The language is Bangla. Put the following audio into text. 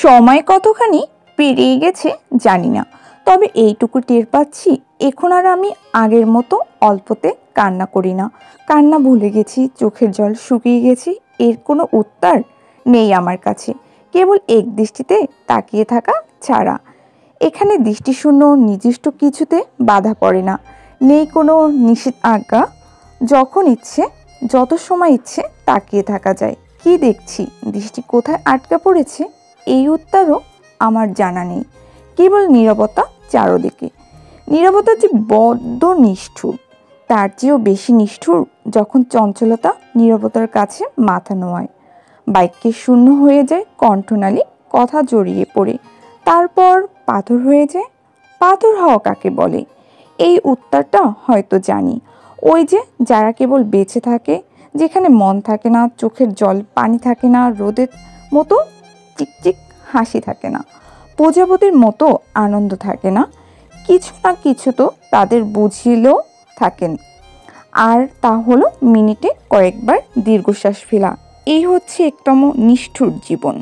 সময় কতখানি পেরিয়ে গেছে জানি না, তবে এইটুকু টের পাচ্ছি এখন আর আমি আগের মতো অল্পতে কান্না করি না। কান্না ভুলে গেছি, চোখের জল শুকিয়ে গেছি, এর কোনো উত্তর নেই আমার কাছে, কেবল এক দৃষ্টিতে তাকিয়ে থাকা ছাড়া। এখানে দৃষ্টিশূন্য নির্দিষ্ট কিছুতে বাধা পড়ে না, নেই কোনো নিষেধাজ্ঞা। যখন ইচ্ছে, যত সময় ইচ্ছে তাকিয়ে থাকা যায়। কি দেখছি, দৃষ্টি কোথায় আটকা পড়েছে এই উত্তরও আমার জানা নেই। কেবল নীরবতা চারদিকে। নীরবতা যে বড্ড নিষ্ঠুর, তার চেয়েও বেশি নিষ্ঠুর যখন চঞ্চলতা নীরবতার কাছে মাথা নোয়ায়। বাক্যে শূন্য হয়ে যায় কণ্ঠনালী, কথা জড়িয়ে পড়ে, তারপর পাথর হয়ে যায়। পাথর হওয়া কাকে বলে এই উত্তরটা হয়তো জানি। ওই যে যারা কেবল বেঁচে থাকে, যেখানে মন থাকে না, চোখের জল পানি থাকে না, রোদের মতো চিকচিক হাসি থাকে না, প্রজাপতির মতো আনন্দ থাকে না, কিছু না কিছু তো তাদের বুঝিলেও থাকেন। আর তা হলো মিনিটে কয়েকবার দীর্ঘশ্বাস ফেলা। এই হচ্ছে একদম নিষ্ঠুর জীবন।